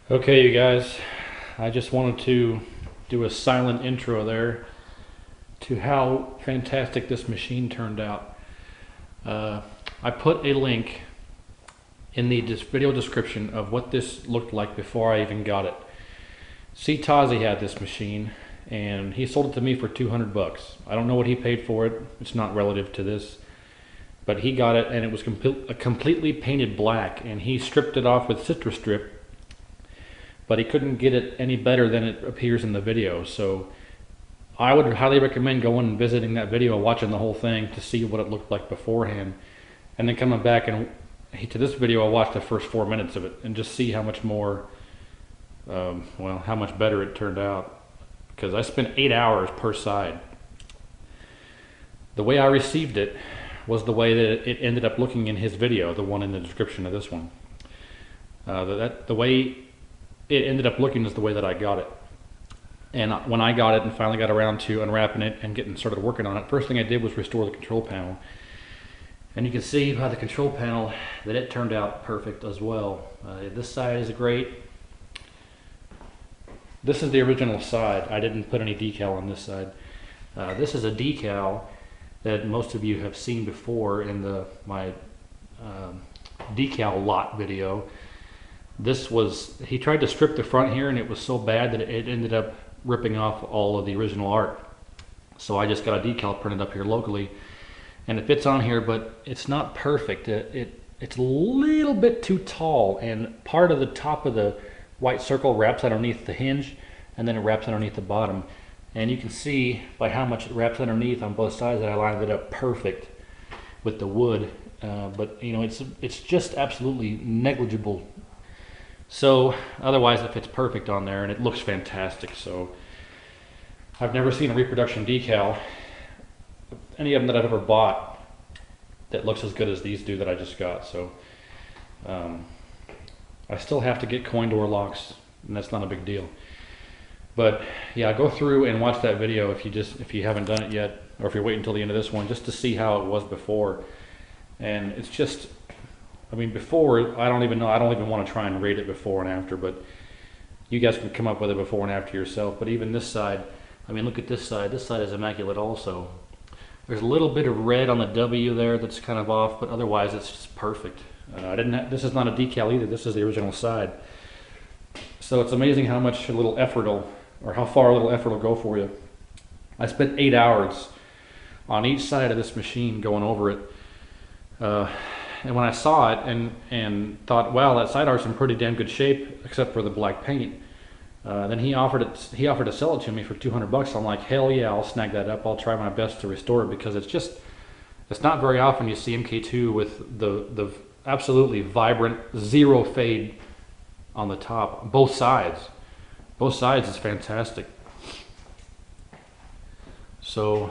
Okay, you guys, I just wanted to do a silent intro there to how fantastic this machine turned out. I put a link in the video description of what this looked like before I even got it. C. Tazi had this machine and he sold it to me for 200 bucks. I don't know what he paid for it. It's not relative to this. But he got it and it was completely painted black, and he stripped it off with citrus strip, but he couldn't get it any better than it appears in the video. So I would highly recommend going and visiting that video, watching the whole thing to see what it looked like beforehand, and then coming back and to this video, I'll watch the first 4 minutes of it and just see how much more, well, how much better it turned out. Because I spent 8 hours per side. The way I received it was the way that it ended up looking in his video, the one in the description of this one. The way it ended up looking is the way that I got it. And when I got it and finally got around to unwrapping it and getting started working on it, first thing I did was restore the control panel. And you can see by the control panel that it turned out perfect as well. This side is great. This is the original side. I didn't put any decal on this side. This is a decal that most of you have seen before in my decal lot video. He tried to strip the front here, and it was so bad that it ended up ripping off all of the original art. So I just got a decal printed up here locally, and it fits on here, but it's not perfect. It's a little bit too tall, and part of the top of the white circle wraps underneath the hinge, and then it wraps underneath the bottom. And you can see by how much it wraps underneath on both sides that I lined it up perfect with the wood. But you know, it's just absolutely negligible. So otherwise it fits perfect on there and it looks fantastic. So I've never seen a reproduction decal, any of them that I've ever bought, that looks as good as these do that I just got. So I still have to get coin door locks, and that's not a big deal. But yeah, go through and watch that video if you haven't done it yet, or if you're waiting until the end of this one, just to see how it was before. And it's just, I mean, before, I don't even want to try and rate it before and after, but you guys can come up with it before and after yourself. But even this side, I mean, look at this side. This side is immaculate also. There's a little bit of red on the W there that's kind of off, but otherwise it's just perfect. This is not a decal either. This is the original side. So it's amazing how much a little effort or how far a little effort will go for you. I spent 8 hours on each side of this machine going over it. And when I saw it and thought, wow, that side art's in pretty damn good shape, except for the black paint. Then he offered to sell it to me for $200. I'm like, hell yeah, I'll snag that up. I'll try my best to restore it, because it's not very often you see MK2 with the absolutely vibrant zero fade on the top. Both sides is fantastic. So,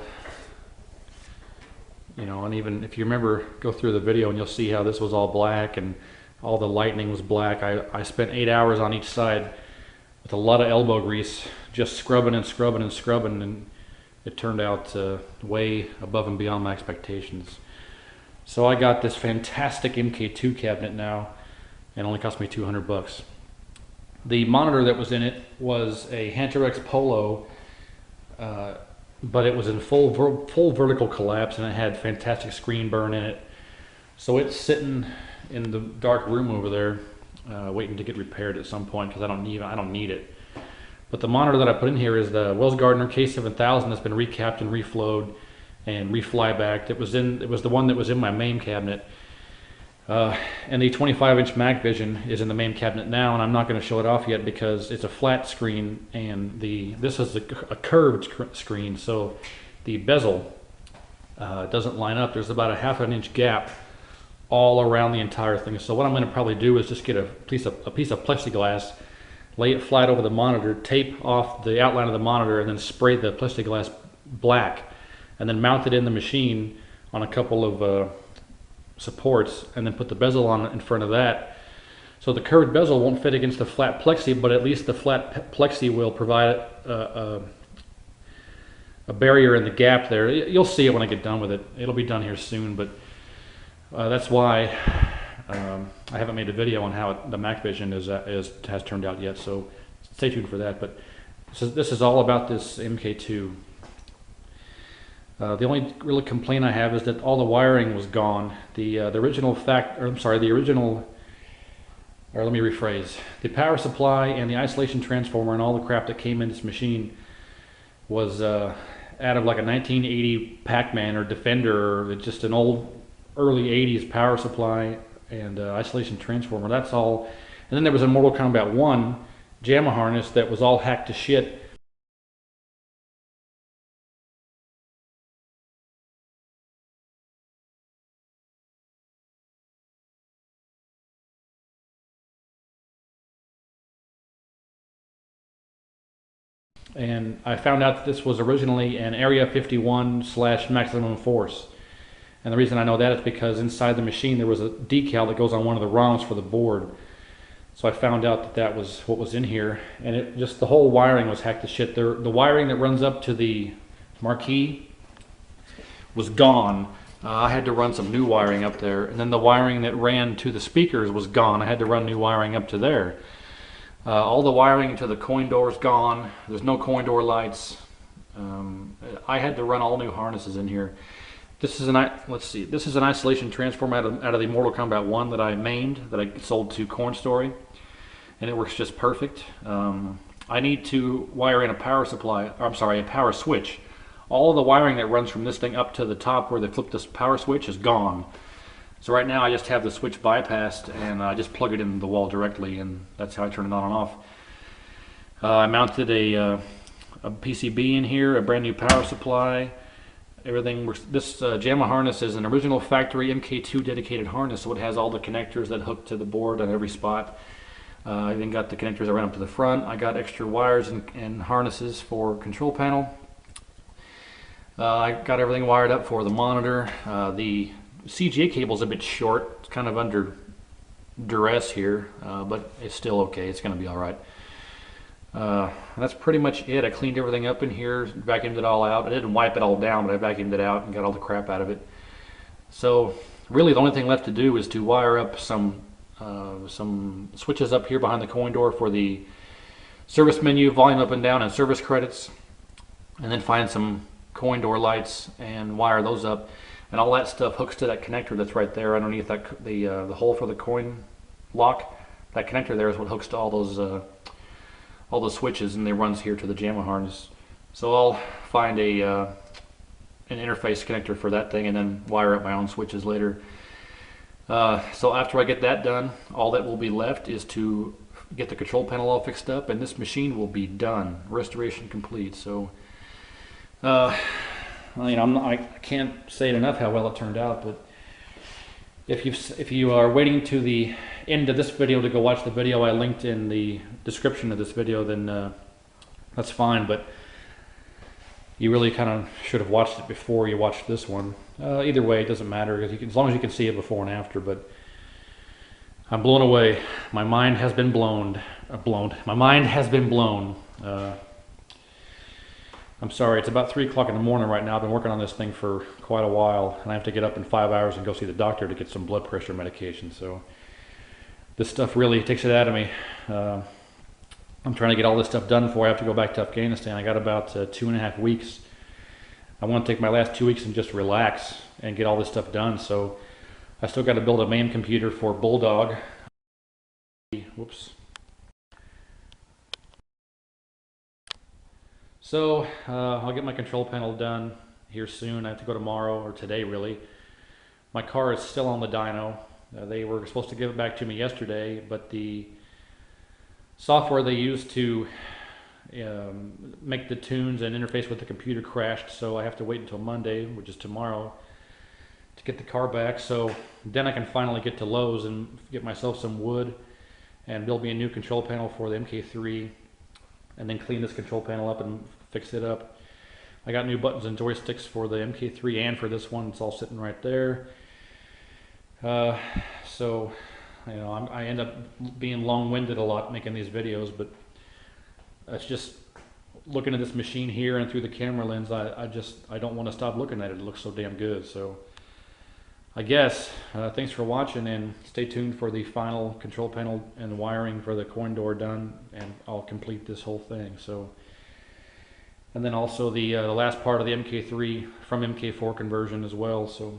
you know, and even if you remember, go through the video and you'll see how this was all black and all the lightning was black. I spent 8 hours on each side with a lot of elbow grease, just scrubbing and scrubbing and scrubbing, and it turned out way above and beyond my expectations. So I got this fantastic MK2 cabinet now, and it only cost me $200. The monitor that was in it was a Hunter X Polo, but it was in full vertical collapse, and it had fantastic screen burn in it. So it's sitting in the dark room over there, waiting to get repaired at some point, because I don't need it. But the monitor that I put in here is the Wells Gardner K7000 that's been recapped and reflowed and reflybacked. It was the one that was in my MAME cabinet. And the 25-inch MacVision is in the MAME cabinet now, and I'm not going to show it off yet because it's a flat screen, and this is a curved screen, so the bezel doesn't line up. There's about a ½ inch gap all around the entire thing. So what I'm going to probably do is just get a piece of plexiglass, lay it flat over the monitor, tape off the outline of the monitor, and then spray the plexiglass black, and then mount it in the machine on a couple of supports, and then put the bezel on in front of that. So the curved bezel won't fit against the flat plexi, but at least the flat plexi will provide a barrier in the gap there. You'll see it when I get done with it. It'll be done here soon, but that's why I haven't made a video on how the MacVision has turned out yet, so stay tuned for that. But this is all about this MK2. The only real complaint I have is that all the wiring was gone. The power supply and the isolation transformer and all the crap that came in this machine was out of like a 1980 Pac-Man or Defender, or just an old early 80s power supply and isolation transformer. That's all. And then there was a Mortal Kombat 1 JAMA harness that was all hacked to shit. and I found out that this was originally an Area 51 / maximum force. And the reason I know that is because inside the machine there was a decal that goes on one of the ROMs for the board. So I found out that that was what was in here, and it just, the whole wiring was hacked to shit. The wiring that runs up to the marquee was gone. I had to run some new wiring up there, and then the wiring that ran to the speakers was gone. I had to run new wiring up to there. All the wiring to the coin door is gone. There's no coin door lights. I had to run all new harnesses in here. This is an, let's see, this is an isolation transformer out of the Mortal Kombat 1 that I mained, that I sold to Corn Story, and it works just perfect. I need to wire in a power supply, or I'm sorry, a power switch. All of the wiring that runs from this thing up to the top where they flip this power switch is gone. So right now I just have the switch bypassed, and I just plug it into the wall directly, and that's how I turn it on and off. I mounted a PCB in here, a brand new power supply. Everything works. This JAMA harness is an original factory MK2 dedicated harness, so it has all the connectors that hook to the board on every spot. I even got the connectors that run up to the front. I got extra wires and harnesses for control panel. I got everything wired up for the monitor. The CGA cable is a bit short. It's kind of under duress here, but it's still okay. It's going to be all right. That's pretty much it. I cleaned everything up in here, vacuumed it all out. I didn't wipe it all down, but I vacuumed it out and got all the crap out of it. So really the only thing left to do is to wire up some switches up here behind the coin door for the service menu, volume up and down, and service credits, and then find some coin door lights and wire those up, and all that stuff hooks to that connector that's right there underneath that the hole for the coin lock. That connector there is what hooks to all those switches, and it runs here to the JAMA harness. So I'll find an interface connector for that thing and then wire up my own switches later. So after I get that done, all that will be left is to get the control panel all fixed up, and this machine will be done, restoration complete. So you know, I can't say it enough how well it turned out, but if you are waiting to the end of this video to go watch the video I linked in the description of this video, then that's fine, but you really kind of should have watched it before you watched this one. Either way, it doesn't matter, as long as you can see it before and after. But I'm blown away. My mind has been blown. My mind has been blown. I'm sorry, it's about 3 o'clock in the morning right now. I've been working on this thing for quite a while, and I have to get up in 5 hours and go see the doctor to get some blood pressure medication. So this stuff really takes it out of me. I'm trying to get all this stuff done before I have to go back to Afghanistan. I got about 2.5 weeks. I want to take my last 2 weeks and just relax and get all this stuff done. So I still got to build a MAME computer for Bulldog. Whoops. So I'll get my control panel done here soon. I have to go tomorrow, or today really. My car is still on the dyno. They were supposed to give it back to me yesterday, but the software they used to make the tunes and interface with the computer crashed, so I have to wait until Monday, which is tomorrow, to get the car back. So then I can finally get to Lowe's and get myself some wood and build me a new control panel for the MK3, and then clean this control panel up and fix it up. I got new buttons and joysticks for the MK3 and for this one. It's all sitting right there. So you know, I end up being long-winded a lot making these videos, but it's just looking at this machine here and through the camera lens, I don't want to stop looking at it. It looks so damn good. So I guess thanks for watching, and stay tuned for the final control panel and wiring for the coin door done, and I'll complete this whole thing. So, and then also the last part of the MK3 from MK4 conversion as well. So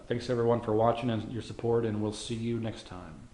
thanks everyone for watching and your support, and we'll see you next time.